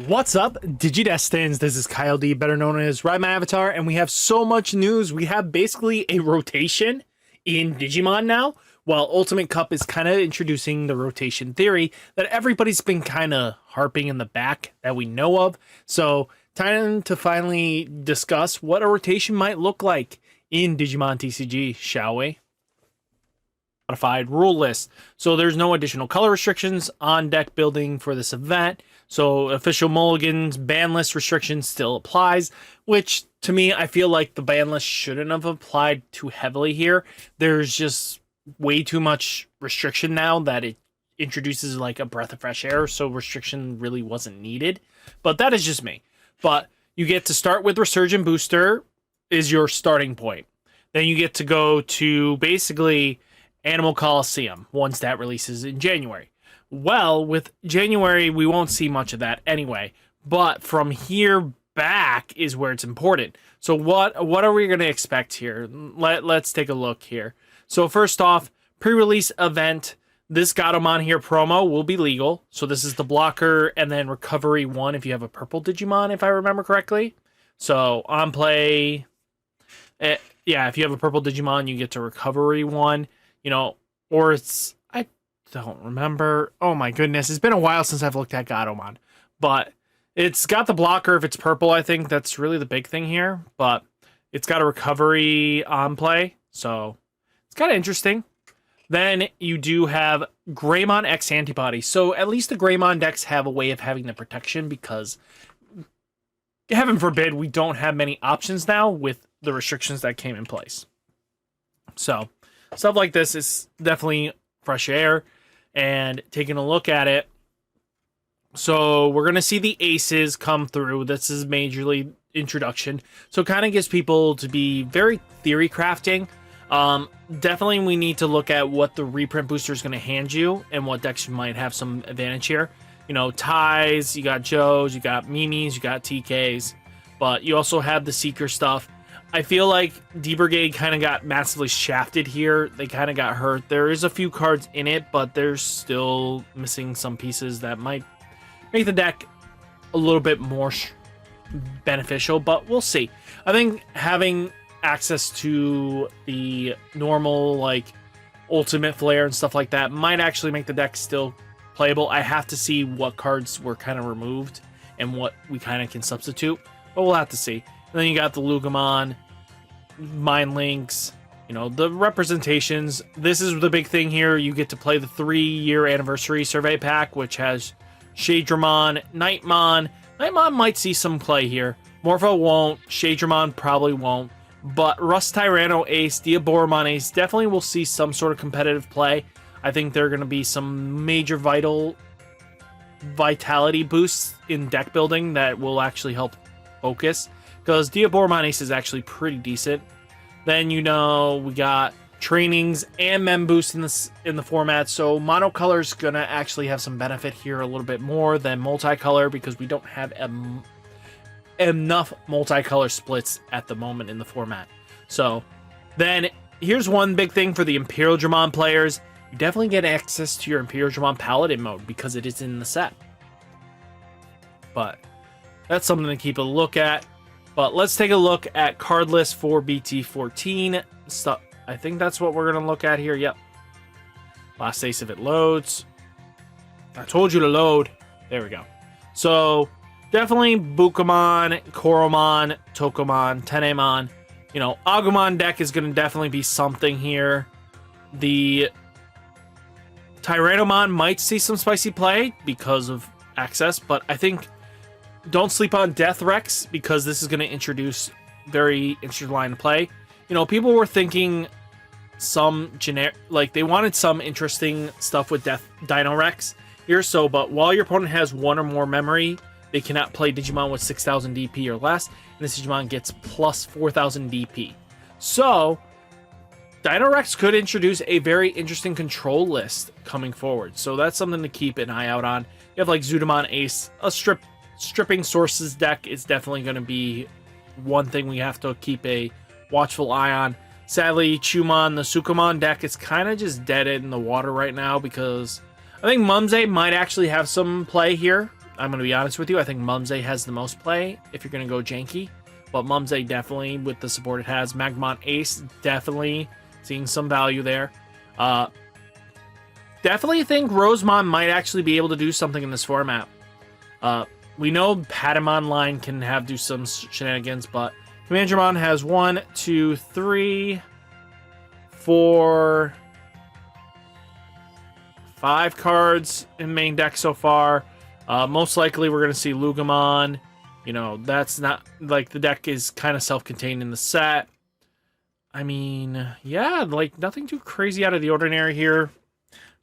What's up, Digidestins? This is Kyle D, better known as RideMyAvatar, and we have so much news. We have basically a rotation in Digimon now, while Ultimate Cup is kind of introducing the rotation theory that everybody's been kind of harping in the back that we know of. So, time to finally discuss what a rotation might look like in Digimon TCG, shall we? Modified rule list. So there's no additional color restrictions on deck building for this event. So official Mulligan's ban list restriction still applies, which to me, I feel like the ban list shouldn't have applied too heavily here. There's just way too much restriction now that it introduces like a breath of fresh air. So restriction really wasn't needed, but that is just me. But you get to start with Resurgent Booster is your starting point. Then you get to go to basically Animal Coliseum once that releases in January. Well, with January, we won't see much of that anyway. But from here back is where it's important. So what are we going to expect here? Let's take a look here. So first off, pre-release event. This Gatomon here promo will be legal. So this is the blocker and then recovery 1 if you have a purple Digimon, if I remember correctly. So on play, yeah, if you have a purple Digimon, you get to recovery 1. You know, or it's, I don't remember. Oh my goodness, it's been a while since I've looked at Gatomon. But it's got the blocker if it's purple, I think. That's really the big thing here. But it's got a recovery on play, so it's kind of interesting. Then you do have Greymon X Antibody. So at least the Greymon decks have a way of having the protection because, heaven forbid, we don't have many options now with the restrictions that came in place. So stuff like this is definitely fresh air, and taking a look at it. So we're going to see the aces come through. This is majorly introduction. So it kind of gives people to be very theory crafting. Definitely we need to look at what the reprint booster is going to hand you and what decks might have some advantage here. You know, ties, you got Joes, you got Mimis, you got TKs, but you also have the Seeker stuff. I feel like D-Brigade kind of got massively shafted here. They kind of got hurt. There is a few cards in it, but they're still missing some pieces that might make the deck a little bit more beneficial, but we'll see. I think having access to the normal, like, Ultimate Flare and stuff like that might actually make the deck still playable. I have to see what cards were kind of removed and what we kind of can substitute, but we'll have to see. And then you got the Lugamon, Mind Links, you know, the representations. This is the big thing here. You get to play the 3-year anniversary survey pack, which has Shadramon, Nightmon. Nightmon might see some play here. Morpho won't. Shadramon probably won't. But Rust Tyranno Ace, Diaboromon Ace definitely will see some sort of competitive play. I think there are going to be some major vitality boosts in deck building that will actually help focus, because Diaboromon Ace is actually pretty decent. Then, you know, we got trainings and mem boost in the format, so monocolor is gonna actually have some benefit here a little bit more than multicolor, because we don't have enough multicolor splits at the moment in the format. So then here's one big thing for the Imperial Dramon players. You definitely get access to your Imperial Dramon Paladin mode because it is in the set. But that's something to keep a look at. But let's take a look at card list for BT14. Stuff. I think that's what we're going to look at here. Yep. Last ace if it loads. I told you to load. There we go. So definitely Bukamon, Koromon, Tokomon, Tenemon. You know, Agumon deck is going to definitely be something here. The Tyrannomon might see some spicy play because of access, but I think don't sleep on Death Rex, because this is going to introduce very interesting line of play. You know, people were thinking some generic, like they wanted some interesting stuff with Dino Rex here. So, but while your opponent has 1 or more memory, they cannot play Digimon with 6,000 DP or less, and this Digimon gets plus 4,000 DP. So, Dino Rex could introduce a very interesting control list coming forward. So that's something to keep an eye out on. You have like Zudamon Ace, a Stripping Sources deck is definitely going to be one thing we have to keep a watchful eye on. Sadly, Chumon, the Sukamon deck, is kind of just dead in the water right now, because I think Mumsei might actually have some play here. I'm going to be honest with you. I think Mumsay has the most play if you're going to go janky. But Mumsay definitely, with the support it has. Magmon Ace, definitely seeing some value there. Definitely think Rosemon might actually be able to do something in this format. We know Patamon line can do some shenanigans, but Commandramon has 1, 2, 3, 4, 5 cards in main deck so far. Most likely we're going to see Lugamon. You know, that's not, like, the deck is kind of self-contained in the set. I mean, yeah, like, nothing too crazy out of the ordinary here.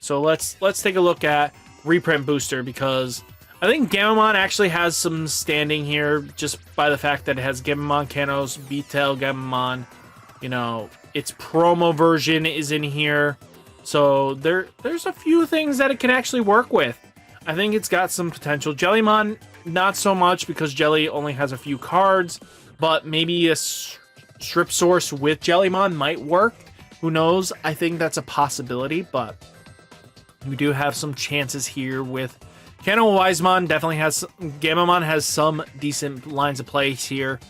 So let's take a look at Reprint Booster, because I think Gamamon actually has some standing here just by the fact that it has Gamamon Kanos, Beatel Gamamon. You know, its promo version is in here. So there's a few things that it can actually work with. I think it's got some potential. Jellymon, not so much, because Jelly only has a few cards, but maybe a Strip Source with Jellymon might work. Who knows? I think that's a possibility, but we do have some chances here with Kano Wisemon. Definitely has, Gamamon has some decent lines of play here,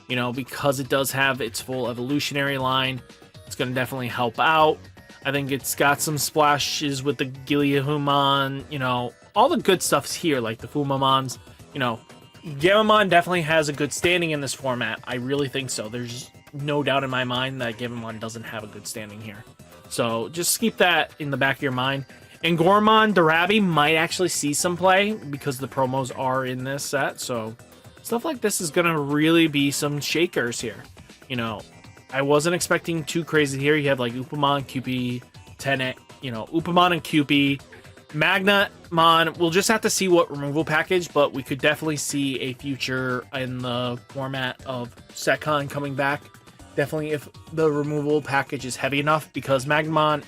you know, because it does have its full evolutionary line. It's going to definitely help out. I think it's got some splashes with the Giliahumon, you know, all the good stuff's here, like the Fumamons. You know, Gamamon definitely has a good standing in this format. I really think so. There's no doubt in my mind that Gamamon doesn't have a good standing here. So just keep that in the back of your mind. And Gormon Darabi might actually see some play because the promos are in this set. So stuff like this is going to really be some shakers here. You know, I wasn't expecting too crazy here. You have like Upamon, Cupid, Tenet, you know, Upamon and Cupid. Magnamon, we'll just have to see what removal package, but we could definitely see a future in the format of Setcon coming back. Definitely if the removal package is heavy enough, because Magnamon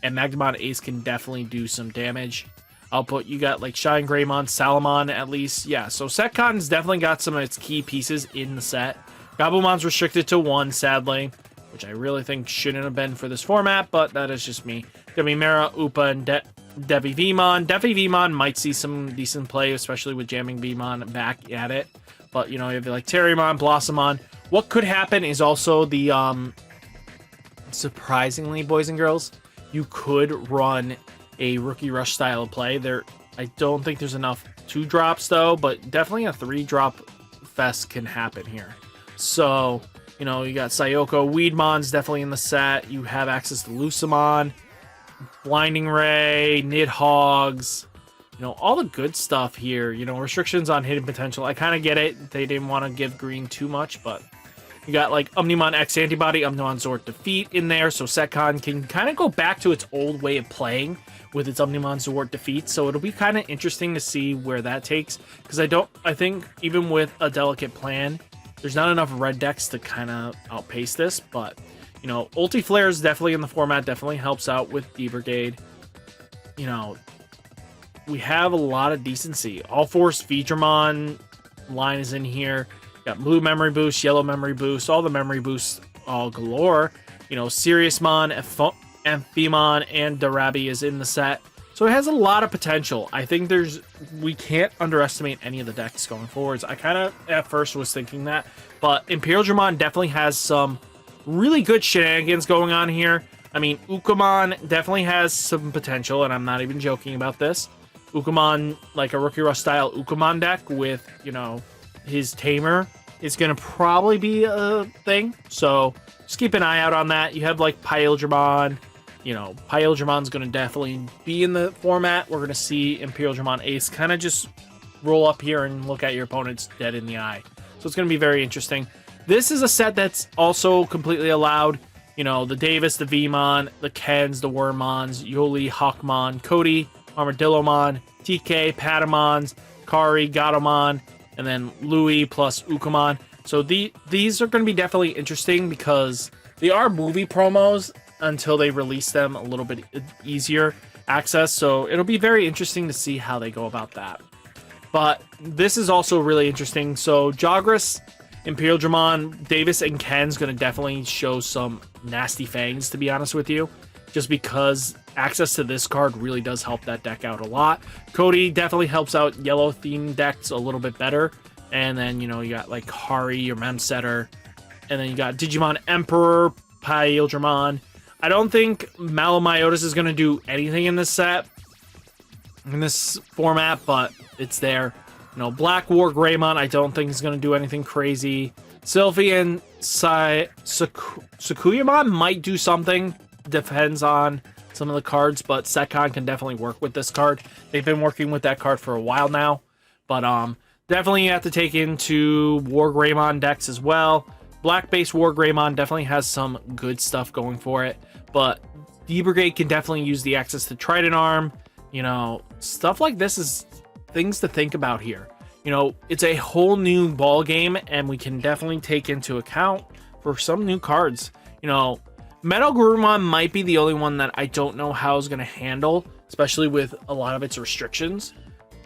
and Magnamon Ace can definitely do some damage. You got like Shine Greymon, Salamon at least. Yeah, so Setcon's definitely got some of its key pieces in the set. Gabumon's restricted to 1, sadly, which I really think shouldn't have been for this format, but that is just me. Demimera, Upa, and Devi Vmon. Devi Vmon might see some decent play, especially with jamming Vmon back at it. But, you know, you have like Terriermon, Blossomon. What could happen is also the, surprisingly, boys and girls, you could run a Rookie Rush style of play. I don't think there's enough 2-drops, though, but definitely a 3-drop fest can happen here. So, you know, you got Sayoko. Weedmon's definitely in the set. You have access to Lucamon, Blinding Ray, Nidhogg's, you know, all the good stuff here. You know, restrictions on hidden potential. I kind of get it. They didn't want to give green too much, but you got like Omnimon X Antibody, Omnimon Zord Defeat in there, so Setcon can kind of go back to its old way of playing with its Omnimon Zord Defeat. So it'll be kind of interesting to see where that takes, because I think even with a delicate plan, there's not enough red decks to kind of outpace this. But, you know, Ulti Flare is definitely in the format, definitely helps out with D-Brigade. You know, we have a lot of decency. All Force Feedramon line is in here. Got blue memory boost, yellow memory boost, all the memory boosts all galore. You know, Seriousmon, Amphimon, and Darabi is in the set. So it has a lot of potential. I think we can't underestimate any of the decks going forwards. I kind of at first was thinking that, but Imperial Dramon definitely has some really good shenanigans going on here. I mean, Ukamon definitely has some potential, and I'm not even joking about this. Ukamon, like a Rookie Rush style Ukamon deck with, you know, his Tamer is going to probably be a thing. So just keep an eye out on that. You have like Pyldramon. You know, Pyldramon's going to definitely be in the format. We're going to see Imperial Dramon Ace kind of just roll up here and look at your opponents dead in the eye. So it's going to be very interesting. This is a set that's also completely allowed. You know, the Davis, the Vmon, the Kens, the Wormmons, Yoli, Hawkmon, Cody, Armadillomon, TK, Patamons, Kari, Gatomon, and then Louis plus Ukamon. So these are going to be definitely interesting because they are movie promos until they release them a little bit easier access. So it'll be very interesting to see how they go about that. But this is also really interesting. So Jagras, Imperial Dramon, Davis, and Ken's going to definitely show some nasty fangs, to be honest with you. Just because access to this card really does help that deck out a lot. Cody definitely helps out yellow themed decks a little bit better. And then, you know, you got like Hari, your Mem Setter. And then you got Digimon Emperor, Paildramon. I don't think Malomyotis is going to do anything in this set, in this format, but it's there. You know, Black War Greymon, I don't think is going to do anything crazy. Sylphie and Sakuyamon might do something. Depends on some of the cards, but Sekon can definitely work with this card. They've been working with that card for a while now. But definitely you have to take into War Greymon decks as well. Black-based War Greymon definitely has some good stuff going for it. But D-Brigade can definitely use the access to Trident Arm. You know, stuff like this is things to think about here. You know, it's a whole new ball game, and we can definitely take into account for some new cards. You know, Metal Garurumon might be the only one that I don't know how it's going to handle, especially with a lot of its restrictions.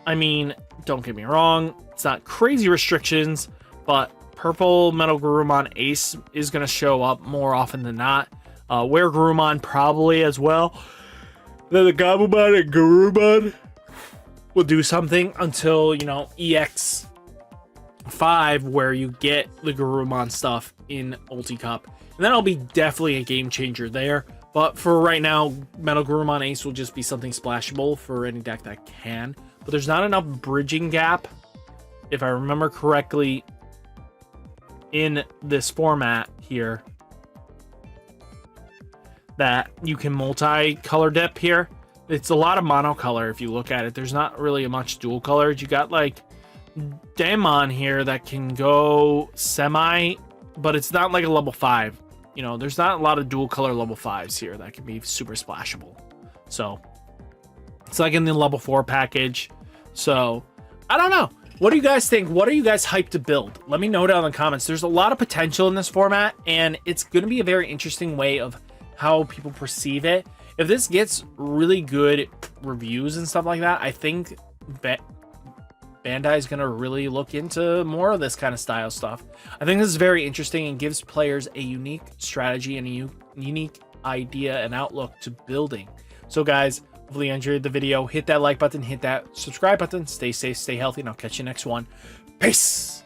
I mean, don't get me wrong, it's not crazy restrictions, but Purple Metal Garurumon Ace is going to show up more often than not. Were Garurumon probably as well. Then the Gabumon and Garurumon will do something until, you know, EX5, where you get the Garurumon stuff in Ulti Cup. And that'll be definitely a game changer there. But for right now, Metal Garurumon Ace will just be something splashable for any deck that can. But there's not enough bridging gap, if I remember correctly, in this format here, that you can multi-color dip here. It's a lot of monocolor if you look at it. There's not really much dual colors. You got like Daemon here that can go semi, but it's not like a level 5. You know, there's not a lot of dual color level 5s here that can be super splashable. So it's like in the level 4 package. So I don't know. What do you guys think? What are you guys hyped to build? Let me know down in the comments. There's a lot of potential in this format, and it's going to be a very interesting way of how people perceive it. If this gets really good reviews and stuff like that, I think Bandai is going to really look into more of this kind of style stuff. I think this is very interesting and gives players a unique strategy and a unique idea and outlook to building. So guys, hopefully you enjoyed the video. Hit that like button, hit that subscribe button. Stay safe, stay healthy, and I'll catch you next one. Peace!